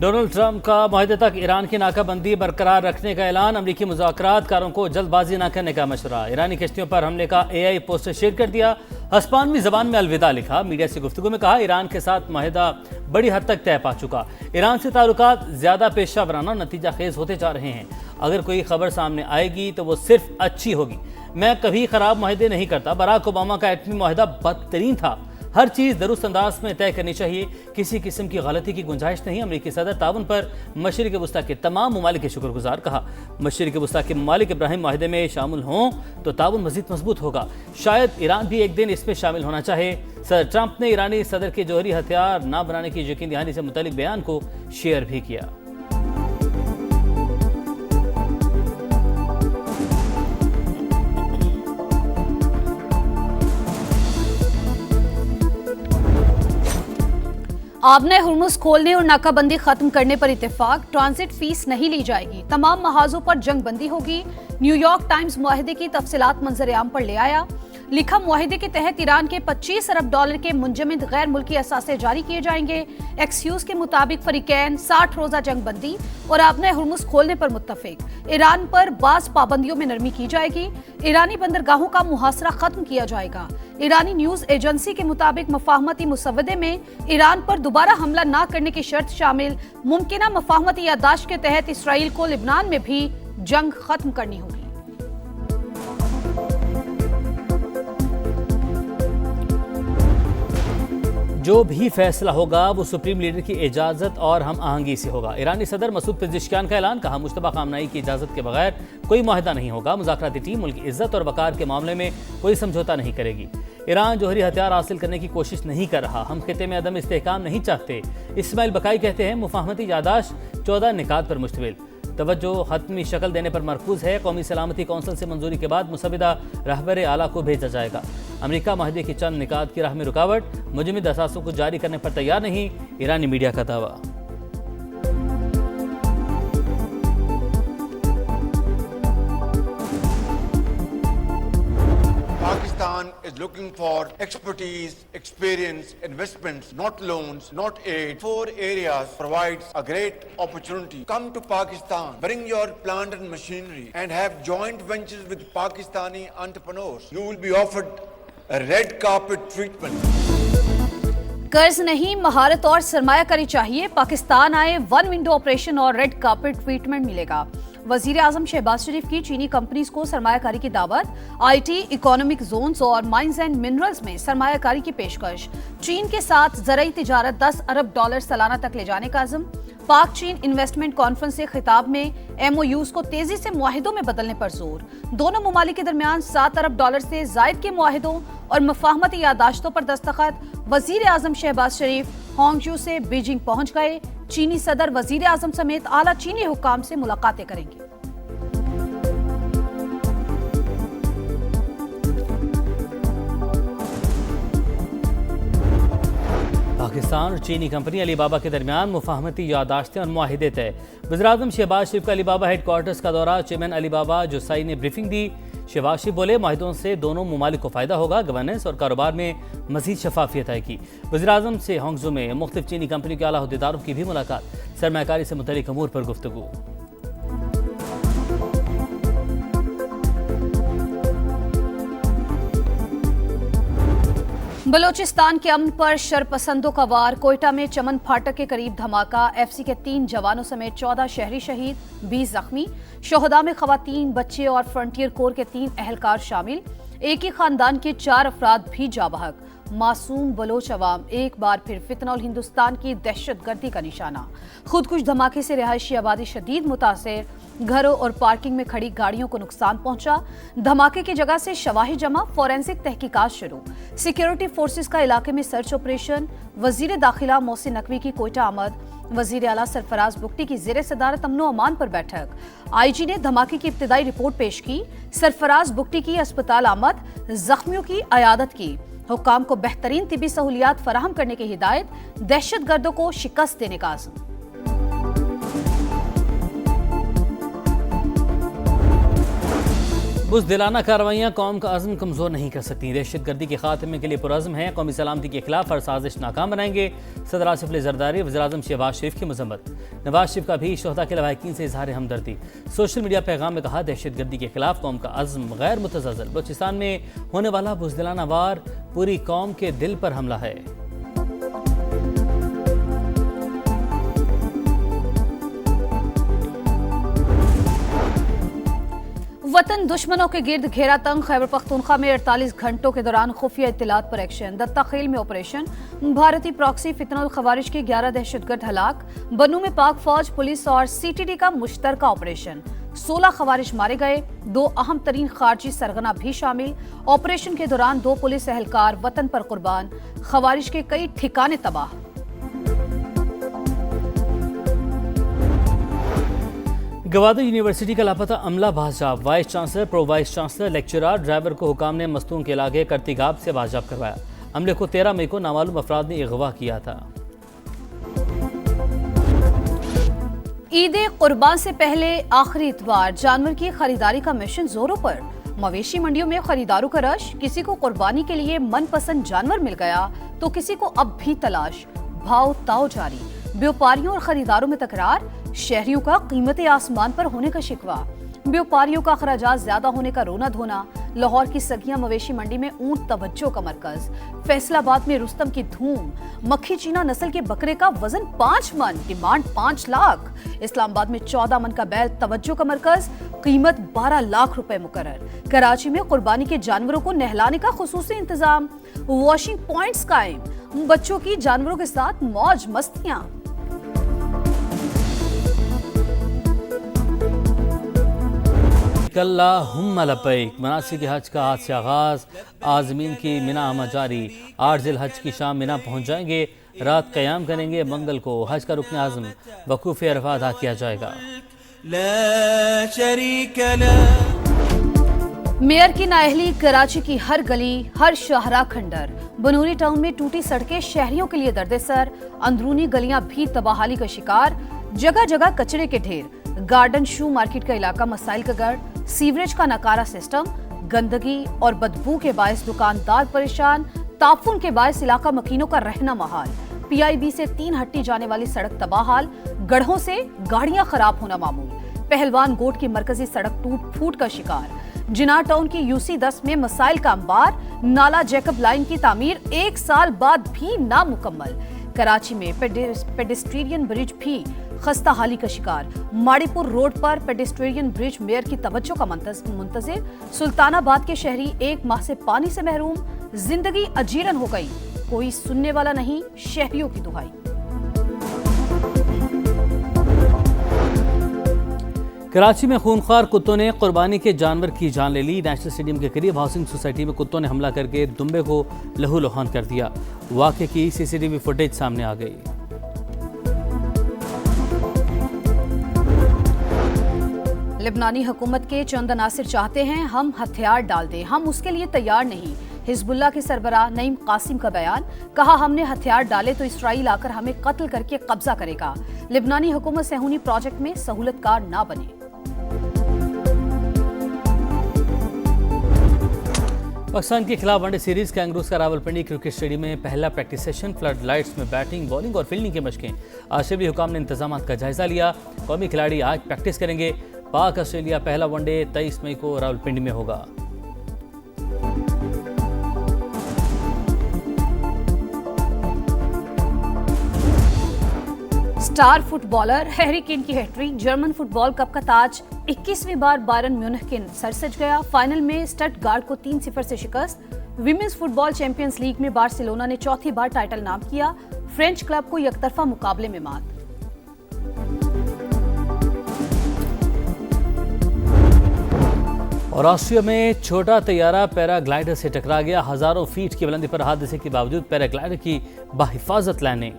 Donald Trump का माहे तक ईरान की नाकाबंदी बरकरार रखने का ऐलान। अमरीकी मुज़ाकरातकारों को जल्दबाजी न करने का मशवरा। ईरानी कश्तियों पर हमले का AI पोस्टर शेयर कर दिया। हस्पानवी जबान में अलविदा लिखा। मीडिया से गुफ्तगू में कहा ईरान के साथ माहिदा बड़ी हद तक तय पा चुका। ईरान से ताल्लुकात ज्यादा पेशा वराना नतीजा खेज होते जा रहे हैं। अगर कोई खबर सामने आएगी तो वो सिर्फ अच्छी होगी। मैं कभी खराब माहिदे नहीं करता। बराक ओबामा का एटमी माहिदा बदतरीन था। हर चीज दुरुस्त अंदाज में तय करनी चाहिए। किसी किस्म की गलती की गुंजाइश नहीं। अमरीकी सदर ताउन पर मशरिक वस्ता के तमाम ममालिक के शुक्रगुजार। कहा मशरिक वस्ता के ममालिक इब्राहिम माहिदे में शामिल हों तो ताउन मजीद मजबूत होगा। शायद ईरान भी एक दिन इसमें शामिल होना चाहे। सदर ट्रंप ने ईरानी सदर के जौहरी हथियार न बनाने की यकीन दहानी से मुतल्लिक बयान को शेयर भी किया। आबने हुर्मुज खोलने और नाकाबंदी खत्म करने पर इत्तेफाक। ट्रांजिट फीस नहीं ली जाएगी। तमाम महाजों पर जंग बंदी होगी। न्यूयॉर्क टाइम्स मुआहिदे की तफसीलात मंजर आम पर ले आया। लिखा मुआहिदे के तहत ईरान के $25 अरब के मुंजमद गैर मुल्की असासे जारी किए जाएंगे। एक्सक्यूज के मुताबिक फरीकैन 60 रोजा जंग बंदी और आबने हुर्मुज खोलने पर मुत्तफिक। ईरान पर बाज पाबंदियों में नरमी की जाएगी। ईरानी बंदरगाहों का मुहासरा खत्म किया जाएगा। ईरानी न्यूज एजेंसी के मुताबिक मफाहमती मुसवदे में ईरान पर दोबारा हमला न करने की शर्त शामिल। मुमकिना मफाहमती याददाश्त के तहत इसराइल को लिबनान में भी जंग खत्म करनी होगी। जो भी फैसला होगा वो सुप्रीम लीडर की इजाजत और हम आहंगी से होगा। ईरानी सदर मसूद पेज़ेश्कियान का ऐलान। कहा मुश्तबा खामनाई की इजाजत के बगैर कोई माहिदा नहीं होगा। मुज़ाकराती टीम मुल्क की इज्जत और वकार के मामले में कोई समझौता नहीं करेगी। ईरान जौहरी हथियार हासिल करने की कोशिश नहीं कर रहा। हम खिते में अदम इस्तेहकाम नहीं चाहते। इस्माइल बकाई कहते हैं मुफाहमती यादाश्त 14 निकात पर मुश्तमिल। तवज्जो हतमी शक्ल देने पर मरकूज है। कौमी सलामती कौंसिल से मंजूरी के बाद मुसविदा रहबर आला को भेजा जाएगा। अमेरिका माहिदे की चंद निकात की राह में रुकावट। मुजमिद असासों को जारी करने पर तैयार नहीं। ईरानी मीडिया का दावा। Pakistan is looking for expertise, experience, investments, not loans, not aid. 4 areas provides a great opportunity. Come to Pakistan, bring your plant and machinery and have joint ventures with Pakistani entrepreneurs. You will be offered a red carpet treatment. कर्ज नहीं, महारत और सरमायाकारी चाहिए। पाकिस्तान आए, one window operation और red carpet treatment मिलेगा। वजीर आजम शहबाज शरीफ की चीनी कंपनीज को सरमायाकारी की दावत। IT, इकोनॉमिक जोन्स और माइंस एंड मिनरल्स में सरमायाकारी की पेशकश। चीन के साथ ज़राई तिजारत $10 अरब सालाना तक ले जाने का अज़म। पाक चीन इन्वेस्टमेंट कॉन्फ्रेंस से खिताब में MOUs को तेजी से मुआहिदों में बदलने पर जोर। दोनों ममालिक के दरमियान $7 अरब से जायद के मुआहिदों और मफाहमती यादाश्तों पर दस्तखत। वजीर आजम शहबाज शरीफ होंगजू से बीजिंग पहुंच गए। चीनी सदर वजीर आजम समेत आला चीनी हुक्काम से मुलाकातें करेंगे। पाकिस्तान और चीनी कंपनी अलीबाबा के दरमियान मुफाहमती यादाश्तें और मुआहिदे तय। वज़ीर-ए-आज़म शहबाज शरीफ का अलीबाबा हेडक्वार्टर्स का दौरा। चेयरमैन अलीबाबा जुसाई ने ब्रीफिंग दी। शहबाज शरीफ बोले माहिदों से दोनों ममालिक को फ़ायदा होगा। गवर्नेंस और कारोबार में मज़ीद शफाफियत आएगी। वज़ीर-ए-आज़म से होंगजू में मुख्तलिफ चीनी कंपनी के आला अहदेदारों की भी मुलाकात। सरमायाकारी से मुतल्लिक अमूर पर गुफ्तगू। बलोचिस्तान के अमन पर शरपसंदों का वार। कोयटा में चमन फाटक के करीब धमाका। FC के 3 जवानों समेत 14 शहरी शहीद, 20 जख्मी। शोहदा में खवातीन, बच्चे और फ्रंटियर कोर के 3 अहलकार शामिल। एक ही खानदान के 4 अफराद भी जाबहक। मासूम बलोच अवाम एक बार फिर फितना और हिंदुस्तान की दहशतगर्दी का निशाना। खुदकुश धमाके से रिहायशी आबादी शदीद मुतासिर। घरों और पार्किंग में खड़ी गाड़ियों को नुकसान पहुंचा। धमाके की जगह से शवाहिद जमा, फोरेंसिक तहकीकात शुरू। सिक्योरिटी फोर्सेस का इलाके में सर्च ऑपरेशन। वजीर दाखिला मोहसिन नकवी की कोयटा आमद। वजीर आला सरफराज बुगटी की ज़ेरे सदारत अमनो अमान पर बैठक। IG ने धमाके की इब्तिदाई रिपोर्ट पेश की। सरफराज बुगटी की अस्पताल आमद, जख्मियों की अयादत की। हुक्काम को बेहतरीन तिबी सहूलियात फराहम करने की हिदायत। दहशतगर्दों को शिकस्त देने का आज़म। बुज़दिलाना कार्रवाइयाँ कौम का अज़्म कमज़ोर नहीं कर सकती। दहशतगर्दी के खात्मे के लिए पुरज़्म है। कौमी सलामती के खिलाफ हर साजिश नाकाम बनाएंगे। सदर आसिफ अली ज़रदारी वज़ीर-ए-आज़म शहबाज शरीफ की मज़म्मत। नवाज शरीफ का भी शहदा के लवाहिकीन से इज़हार हमदर्दी। सोशल मीडिया पैगाम में कहा, दहशतगर्दी के खिलाफ कौम का अज़्म गैर मुतज़लज़ल। बलूचिस्तान में होने वाला बुज़दिलाना वार पूरी कौम के दिल पर हमला है। वतन दुश्मनों के गिर्द घेरा तंग। खैबर पख्तूनख्वा में 48 घंटों के दौरान खुफिया इत्तलात पर एक्शन। दत्ता खेल में ऑपरेशन। भारतीय प्रॉक्सी फितनुल खवारिज के 11 दहशतगर्द हलाक। बन्नू में पाक फौज, पुलिस और सीटीडी का मुश्तरका ऑपरेशन। 16 खवारिज मारे गए। 2 अहम तरीन खारजी सरगना भी शामिल। ऑपरेशन के दौरान 2 पुलिस एहलकार वतन पर कुर्बान। खवारिज के कई ठिकाने तबाह। गवादर यूनिवर्सिटी का लापता अमला बाजियाब। Vice chancellor, pro vice chancellor, lecturer, driver को हुकाम ने मस्तूम के इलाके करतिगाब से बाजियाब करवाया। अमले को 13 मई को नामालूम अफराद ने अगवा किया था। ईद कुर्बान से पहले आखिरी इतवार जानवर की खरीदारी का मिशन जोरों पर। मवेशी मंडियों में खरीदारों का रश। किसी को कुर्बानी के लिए मनपसंद जानवर मिल गया तो किसी को अब भी तलाश। भाव ताव जारी। व्यापारियों और खरीदारों में तकरार। शहरियों का कीमतें आसमान पर होने का शिकवा। व्यापारियों का अखराजात ज्यादा होने का रोना धोना। लाहौर की सगिया मवेशी मंडी में ऊंट तवज्जो का मरकज। फैसलाबाद में रुस्तम की धूम। मक्खी चीना नस्ल के बकरे का वजन 5 मन, डिमांड 5 लाख। इस्लामाबाद में 14 मन का बैल तवज्जो का मरकज, कीमत 12 लाख रुपए मुकर्रर। कराची में कुर्बानी के जानवरों को नहलाने का खुसूसी इंतजाम। वॉशिंग पॉइंट्स कायम। बच्चों की जानवरों के साथ मौज मस्तियां। अल्लाहुम्मा लब्बैक। मनासिक हज का आज से आगाज। आज़मीन की मिना आमा जारी। 8 ज़िल हज की शाम मिना पहुंच जाएंगे। रात क़याम करेंगे। मंगल को हज का रुकन आज़म वक़ूफ़ अरफ़ा अदा किया जाएगा। मेयर की नाअहली। कराची की हर गली, हर शाहरा खंडर। बनूरी टाउन में टूटी सड़कें शहरियों के लिए दर्देसर। अंदरूनी गलियां भी तबाहाली का शिकार। जगह जगह कचरे के ढेर। गार्डन शू मार्केट का इलाका मसाइल का गढ़। सीवरेज का नकारा सिस्टम। गंदगी और बदबू के बायस दुकानदार परेशान। ताफुन के बायस इलाका मकीनों का रहना महाल। PIB से 3 हट्टी जाने वाली सड़क तबाहाल। गढ़ों से गाड़ियां खराब होना मामूल। पहलवान गोट की मरकजी सड़क टूट फूट का शिकार। जिना टाउन की UC 10 में मसाइल का अंबार। नाला जैकब लाइन की तामीर 1 साल बाद भी नामुकम्मल। कराची में पेडेस्ट्रियन ब्रिज भी खस्ता हाली का शिकार। माड़ीपुर रोड पर पेडेस्ट्रियन ब्रिज मेयर की तवज्जो का मुंतज़िर। सुल्तानाबाद के शहरी 1 माह से पानी से महरूम। जिंदगी अजीरन हो गई। कोई सुनने वाला नहीं, शहरियों की दुहाई। कराची में खूनख्वार कुत्तों ने कुर्बानी के जानवर की जान ले ली। नेशनल स्टेडियम के करीब हाउसिंग सोसाइटी में कुत्तों ने हमला करके दुम्बे को लहूलुहान कर दिया। वाक़े की CCTV फुटेज सामने आ गई। लिबनानी हुकूमत के चंद अनासिर चाहते हैं हम हथियार डाल दें, हम उसके लिए तैयार नहीं। हिजबुल्लाह के सरबराह नईम कासिम का बयान। कहा, हमने हथियार डाले तो इसराइल आकर हमें कत्ल करके कब्जा करेगा। लिबनानी हुकूमत सेहूनी प्रोजेक्ट में सहूलतकार ना बने। पाकिस्तान के खिलाफ वनडे सीरीज कैंगरूज का रावलपिंडी क्रिकेट स्टेडियम में पहला प्रैक्टिस सेशन। फ्लड लाइट्स में बैटिंग, बॉलिंग और फील्डिंग की मशकें। आज शहरी हुकाम ने इंतजाम का जायजा लिया। कौमी खिलाड़ी आज प्रैक्टिस करेंगे। पाक ऑस्ट्रेलिया पहला वनडे 23 मई को रावलपिंडी में होगा। स्टार फुटबॉलर हैरी केन की हैट्रिक। जर्मन फुटबॉल कप का ताज 21वीं बार बायरन म्यूनिख के सर सज गया। फाइनल में स्टटगार्ट को 3-0 से शिकस्त। विमेंस फुटबॉल चैंपियंस लीग में बार्सिलोना ने चौथी बार टाइटल नाम किया। फ्रेंच क्लब को एकतरफा मुकाबले में मात। और ऑस्ट्रिया में छोटा तैयारा पैराग्लाइडर से टकरा गया। हजारों फीट की बुलंदी पर हादसे के बावजूद पैराग्लाइडर की बाहिफाजत लैंडिंग।